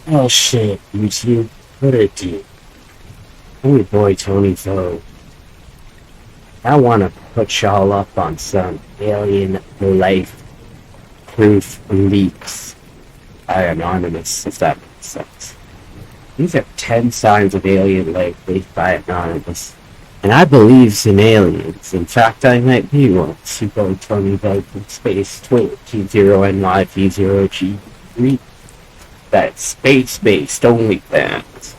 Oh shit, YouTube, what a dude. Hey boy, Tony Vogue. I wanna put y'all up on some alien life proof leaks by Anonymous, if that makes sense. These are 10 signs of alien life leaked by Anonymous. And I believes in aliens. In fact, I might be one. Super Tony Vogue from Space Twin T0NY30G3. That's space-based OnlyFans.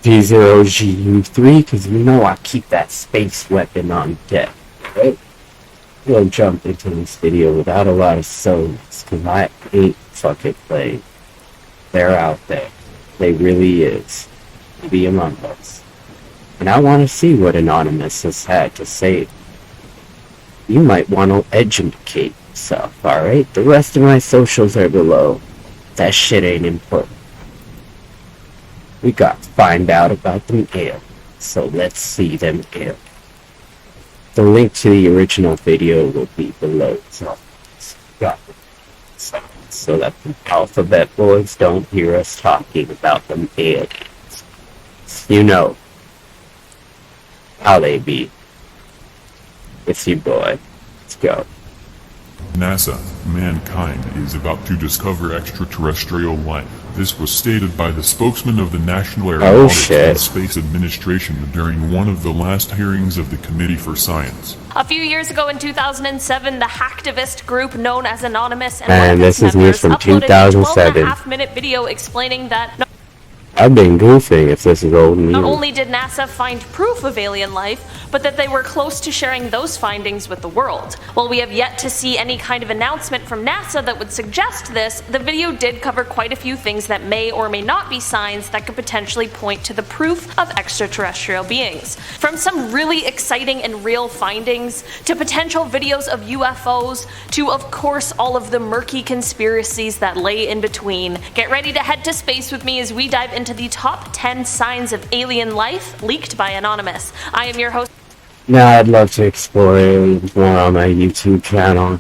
T0GU3, because you know I keep that space weapon on deck, right? We'll jump into this video without a lot of souls, because I ain't fucking playing. They're out there. They really is. Be among us. And I want to see what Anonymous has had to say. You might want to educate yourself, alright? The rest of my socials are below. That shit ain't important. We got to find out about them aliens, so let's see them aliens. The link to the original video will be below, so that the alphabet boys don't hear us talking about them aliens. You know how they be. It's your boy. Let's go. NASA, mankind is about to discover extraterrestrial life. This was stated by the spokesman of the National Aeronautics and Space Administration during one of the last hearings of the Committee for Science. A few years ago in 2007, the hacktivist group known as Anonymous and this is news from uploaded 2007. a 12.5-minute video explaining that I've been goofing if this is old news. not only did NASA find proof of alien life, but that they were close to sharing those findings with the world. While we have yet to see any kind of announcement from NASA that would suggest this, the video did cover quite a few things that may or may not be signs that could potentially point to the proof of extraterrestrial beings. From some really exciting and real findings, to potential videos of UFOs, to of course all of the murky conspiracies that lay in between. Get ready to head to space with me as we dive into the top 10 signs of alien life leaked by Anonymous. I am your host. Now I'd love to explore aliens more on my YouTube channel.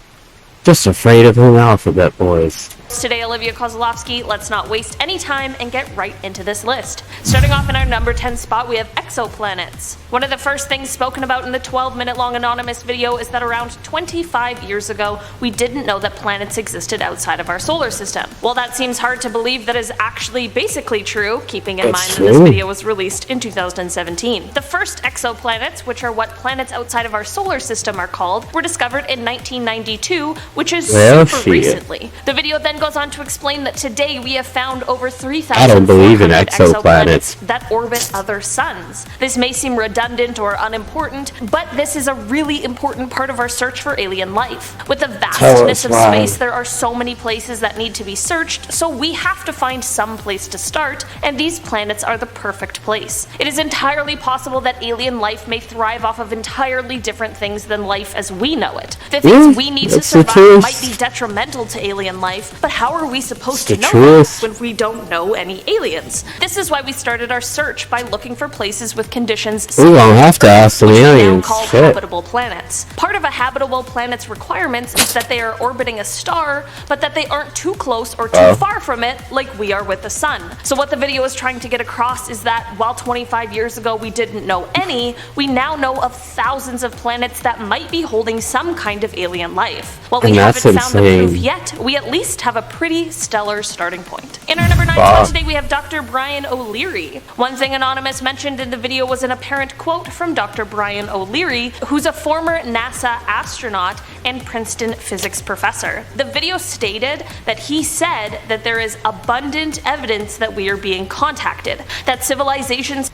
Just afraid of them alphabet boys. Today, Olivia Kozlowski. Let's not waste any time and get right into this list. Starting off in our number 10 spot, we have exoplanets. One of the first things spoken about in the 12-minute long Anonymous video is that around 25 years ago, we didn't know that planets existed outside of our solar system. While that seems hard to believe, that is actually basically true, keeping in mind that this video was released in 2017. The first exoplanets, which are what planets outside of our solar system are called, were discovered in 1992, which is super recently. The video then goes on to explain that today we have found over 3,400 exoplanets that orbit other suns. This may seem redundant or unimportant, but this is a really important part of our search for alien life. With the vastness of space, there are so many places that need to be searched, so we have to find some place to start, and these planets are the perfect place. It is entirely possible that alien life may thrive off of entirely different things than life as we know it. The things we need to survive might be detrimental to alien life, but how are we supposed to know that when we don't know any aliens? This is why we started our search by looking for places with conditions have to ask some aliens. Called habitable planets. Part of a habitable planet's requirements is that they are orbiting a star, but that they aren't too close or too far from it like we are with the sun. So what the video is trying to get across is that while 25 years ago we didn't know any, we now know of thousands of planets that might be holding some kind of alien life. While we haven't found the proof yet, we at least have a pretty stellar starting point. In our number 9 spot today, we have Dr. Brian O'Leary. One thing Anonymous mentioned in the video was an apparent quote from Dr. Brian O'Leary, who's a former NASA astronaut and Princeton physics professor. The video stated that he said that there is abundant evidence that we are being contacted, that civilizations...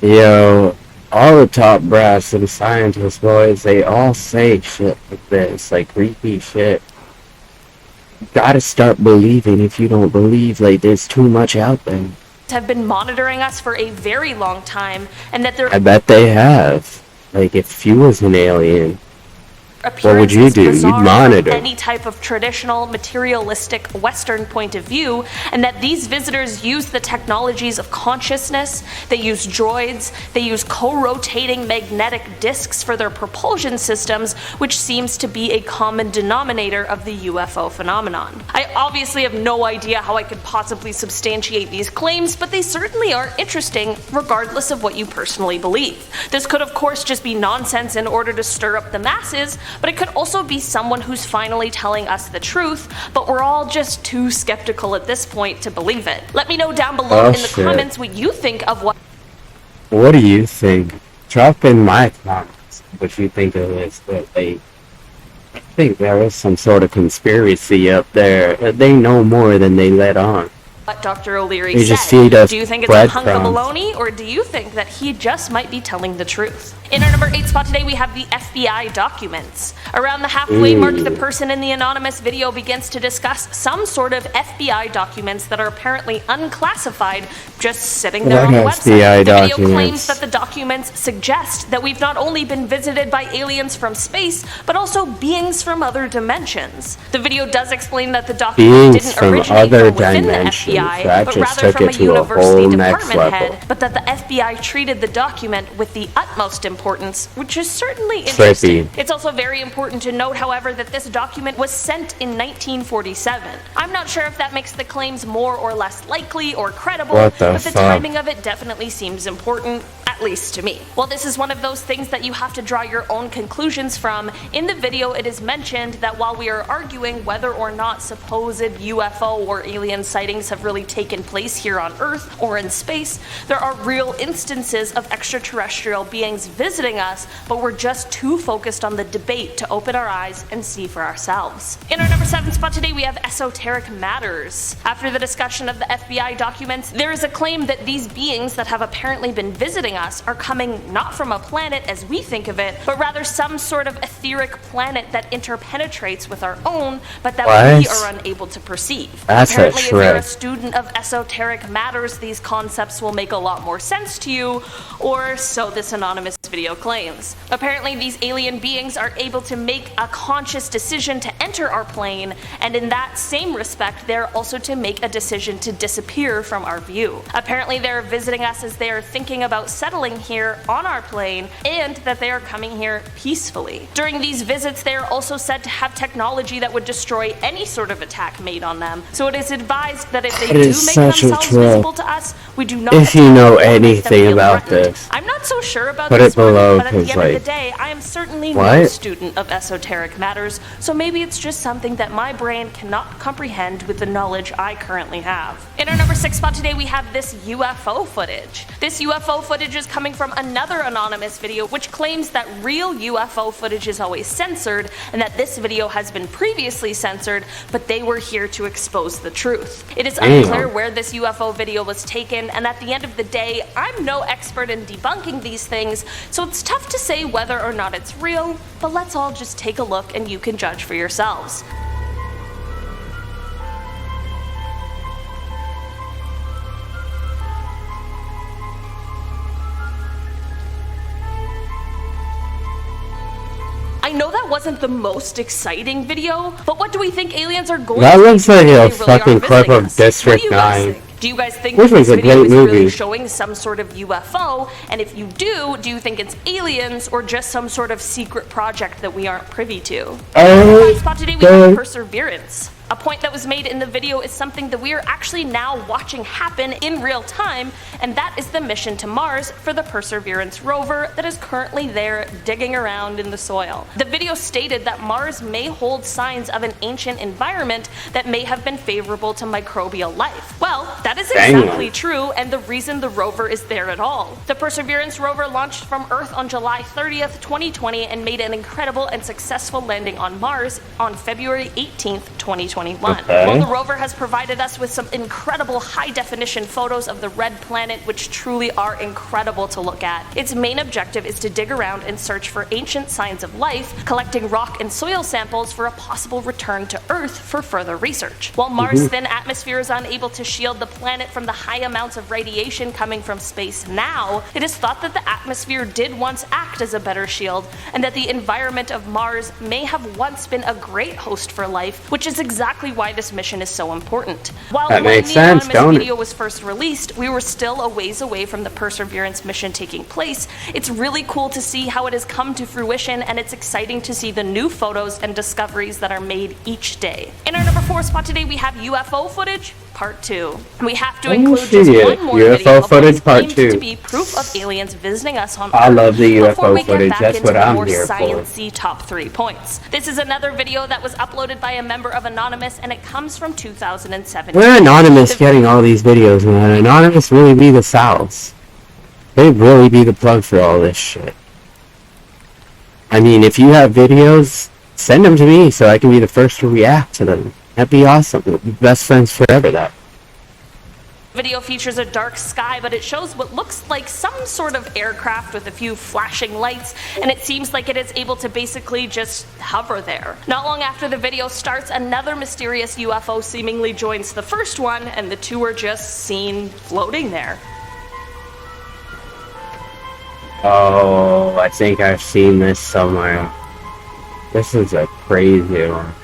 Yo, all the top brass and scientists, boys, they all say shit like this, like creepy shit. You gotta start believing. If you don't believe, like, there's too much out there. Have been monitoring us for a very long time, and that they're... I bet they have. Like, if you was an alien, What would you do? You'd monitor. From any type of traditional, materialistic, Western point of view, and that these visitors use the technologies of consciousness, they use droids, they use co-rotating magnetic discs for their propulsion systems, which seems to be a common denominator of the UFO phenomenon. I obviously have no idea how I could possibly substantiate these claims, but they certainly are interesting regardless of what you personally believe. This could of course just be nonsense in order to stir up the masses, but it could also be someone who's finally telling us the truth, but we're all just too skeptical at this point to believe it. Let me know down below in the comments what you think of what. What do you think? Drop in my comments what you think of this. I think there is some sort of conspiracy up there. They know more than they let on. What Dr. O'Leary said. Do you think it's a hunk of baloney, or do you think that he just might be telling the truth? In our number 8 spot today, we have the FBI documents. Around the halfway mark, the person in the anonymous video begins to discuss some sort of FBI documents that are apparently unclassified, just sitting there on the website. The video claims that the documents suggest that we've not only been visited by aliens from space, but also beings from other dimensions. The video does explain that the document didn't originate from within the FBI, but rather from a university department head, but that the FBI treated the document with the utmost importance, which is certainly interesting. It's also very important to note, however, that this document was sent in 1947. I'm not sure if that makes the claims more or less likely or credible, but the timing of it definitely seems important, at least to me. Well, this is one of those things that you have to draw your own conclusions from. In the video, it is mentioned that while we are arguing whether or not supposed UFO or alien sightings have really taken place here on Earth or in space, there are real instances of extraterrestrial beings visiting us, but we're just too focused on the debate to open our eyes and see for ourselves. In our number 7 spot today, we have esoteric matters. After the discussion of the FBI documents, there is a claim that these beings that have apparently been visiting us are coming not from a planet as we think of it, but rather some sort of etheric planet that interpenetrates with our own, but that we are unable to perceive. Apparently, if you're a student of esoteric matters, these concepts will make a lot more sense to you, or so this anonymous video claims. Apparently, these alien beings are able to make a conscious decision to enter our plane, and in that same respect, they're also to make a decision to disappear from our view. Apparently, they're visiting us as they are thinking about settling here on our plane, and that they are coming here peacefully. During these visits, they are also said to have technology that would destroy any sort of attack made on them, so it is advised that if they do make themselves visible to us, we do not. If you know anything about this, I'm not so sure about this one, but at the end of the day, I am certainly no student of esoteric matters, so maybe it's just something that my brain cannot comprehend with the knowledge I currently have. In our number 6 spot today, we have this UFO footage. This UFO footage is coming from another anonymous video which claims that real UFO footage is always censored, and that this video has been previously censored, but they were here to expose the truth. It is unclear where this UFO video was taken, and at the end of the day, I'm no expert in debunking these things, so it's tough to say whether or not it's real, but let's all just take a look and you can judge for yourselves. I know that wasn't the most exciting video, but what do we think aliens are going to do? That looks like a fucking clip of District 9. Do you guys think this video is really showing some sort of UFO? And if you do you think it's aliens or just some sort of secret project that we aren't privy to? Spot today we have Perseverance. A point that was made in the video is something that we are actually now watching happen in real time, and that is the mission to Mars for the Perseverance rover that is currently there digging around in the soil. The video stated that Mars may hold signs of an ancient environment that may have been favorable to microbial life. Well, that is exactly true, and the reason the rover is there at all. The Perseverance rover launched from Earth on July 30th, 2020 and made an incredible and successful landing on Mars on February 18th, 2020. 2021. Okay. While the rover has provided us with some incredible high-definition photos of the red planet, which truly are incredible to look at, its main objective is to dig around and search for ancient signs of life, collecting rock and soil samples for a possible return to Earth for further research. While Mars' thin atmosphere is unable to shield the planet from the high amounts of radiation coming from space now, it is thought that the atmosphere did once act as a better shield, and that the environment of Mars may have once been a great host for life, which is exactly why this mission is so important. While when the anonymous video was first released, we were still a ways away from the Perseverance mission taking place. It's really cool to see how it has come to fruition, and it's exciting to see the new photos and discoveries that are made each day. In our number 4 spot today, we have UFO footage Part 2. We have to include just one more video of what's claimed to be proof of aliens visiting us on Earth. I love the UFO footage. That's what I'm here for. Sciencey top 3 points. This is another video that was uploaded by a member of Anonymous, and it comes from 2007. Where Anonymous getting all these videos, man? Anonymous really be the Souths. They really be the plug for all this shit. I mean, if you have videos, send them to me so I can be the first to react to them. That'd be awesome. We'll be best friends forever, that. Video features a dark sky, but it shows what looks like some sort of aircraft with a few flashing lights, and it seems like it is able to basically just hover there. Not long after the video starts, another mysterious UFO seemingly joins the first one, and the two are just seen floating there. Oh, I think I've seen this somewhere. This is a crazy one.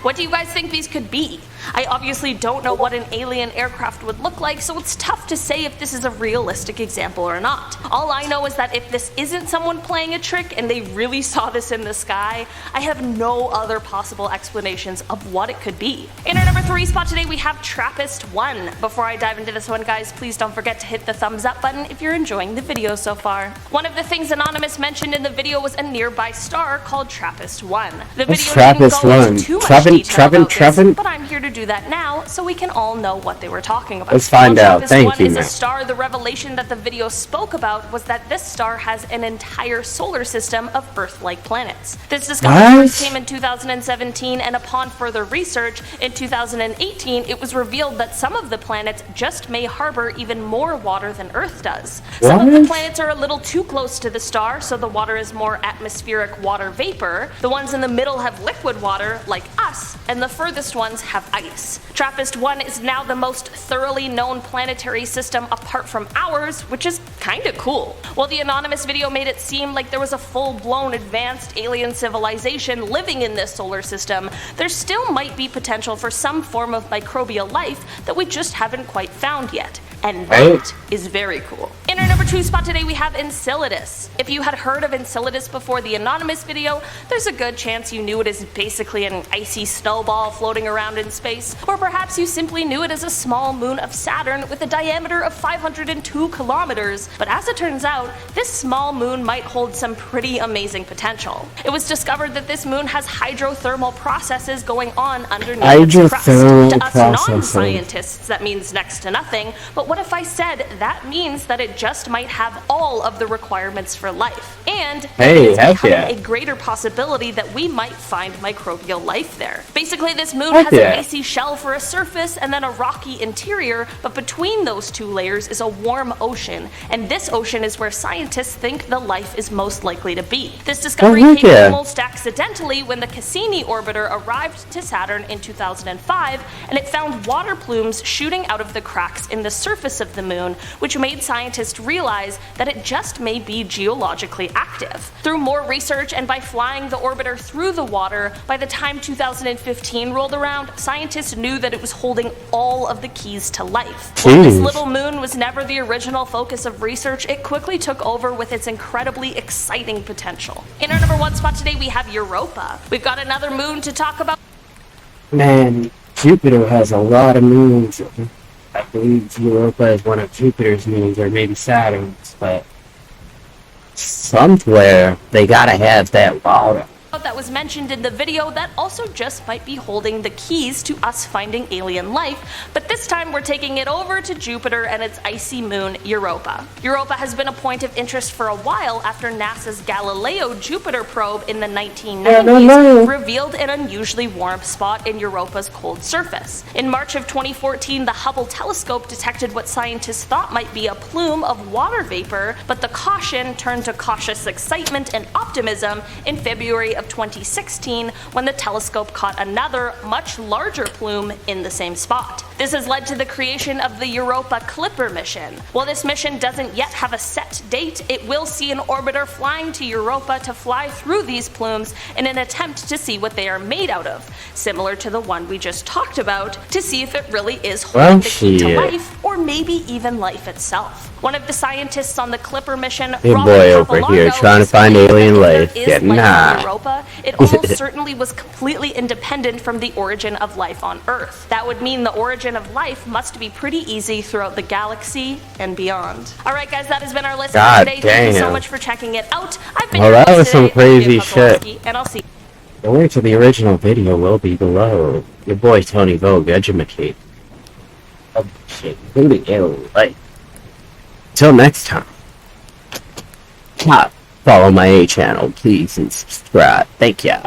What do you guys think these could be? I obviously don't know what an alien aircraft would look like, so it's tough to say if this is a realistic example or not. All I know is that if this isn't someone playing a trick and they really saw this in the sky, I have no other possible explanations of what it could be. In our number 3 spot today, we have TRipppppP. Before I dive into this one, guys, please don't forget to hit the thumbs up button if you're enjoying the video so far. One of the things Anonymous mentioned in the video was a nearby star called TRipppP. The video didn't go into too much detail about this, but I'm here to do that now so we can all know what they were talking about. Let's find out. Thank you, is man. a star. The revelation that the video spoke about was that this star has an entire solar system of Earth-like planets. This discovery first came in 2017, and upon further research in 2018, it was revealed that some of the planets just may harbor even more water than Earth does. Some of the planets are a little too close to the star, so the water is more atmospheric water vapor. The ones in the middle have liquid water, like us, and the furthest ones have ice. TRipppP is now the most thoroughly known planetary system apart from ours, which is kinda cool. While the Anonymous video made it seem like there was a full-blown advanced alien civilization living in this solar system, there still might be potential for some form of microbial life that we just haven't quite found yet. And that is very cool. In our number 2 spot today, we have Enceladus. If you had heard of Enceladus before the Anonymous video, there's a good chance you knew it as basically an icy snowball floating around in space, or perhaps you simply knew it as a small moon of Saturn with a diameter of 502 kilometers. But as it turns out, this small moon might hold some pretty amazing potential. It was discovered that this moon has hydrothermal processes going on underneath its crust. To us non-scientists, that means next to nothing, but what if I said that means that it just might have all of the requirements for life, and it's becoming a greater possibility that we might find microbial life there. Basically, this moon has an icy shell for a surface and then a rocky interior, but between those two layers is a warm ocean, and this ocean is where scientists think the life is most likely to be. This discovery came almost accidentally when the Cassini orbiter arrived to Saturn in 2005, and it found water plumes shooting out of the cracks in the surface of the moon, which made scientists realize that it just may be geologically active. Through more research and by flying the orbiter through the water, by the time 2015 rolled around, scientists knew that it was holding all of the keys to life. While this little moon was never the original focus of research, it quickly took over with its incredibly exciting potential. In our number 1 spot today, we have Europa. We've got another moon to talk about. Man, Jupiter has a lot of moons. I believe Europa is one of Jupiter's moons, or maybe Saturn's, but somewhere they gotta have that water. astronaut that was mentioned in the video that also just might be holding the keys to us finding alien life, but this time we're taking it over to Jupiter and its icy moon Europa. Europa has been a point of interest for a while after NASA's Galileo Jupiter probe in the 1990s revealed an unusually warm spot in Europa's cold surface. In March of 2014, the Hubble telescope detected what scientists thought might be a plume of water vapor, but the caution turned to cautious excitement and optimism in February of 2016 when the telescope caught another, much larger plume in the same spot. This has led to the creation of the Europa Clipper mission. While this mission doesn't yet have a set date, it will see an orbiter flying to Europa to fly through these plumes in an attempt to see what they are made out of, similar to the one we just talked about, to see if it really is holding the key to life, or maybe even life itself. One of the scientists on the Clipper mission, eBoy over here, trying to find alien life. Getting high. Europa, it almost certainly was completely independent from the origin of life on Earth. That would mean the origin of life must be pretty easy throughout the galaxy and beyond. Alright guys, that has been our list for today. Thank you so much for checking it out. I've been that was some crazy shit. And I'll see. The link to the original video will be below. Your boy Tony Vogue, Edumacate. Oh shit, including alien life. Until next time. Follow my A channel, please, and subscribe. Thank ya.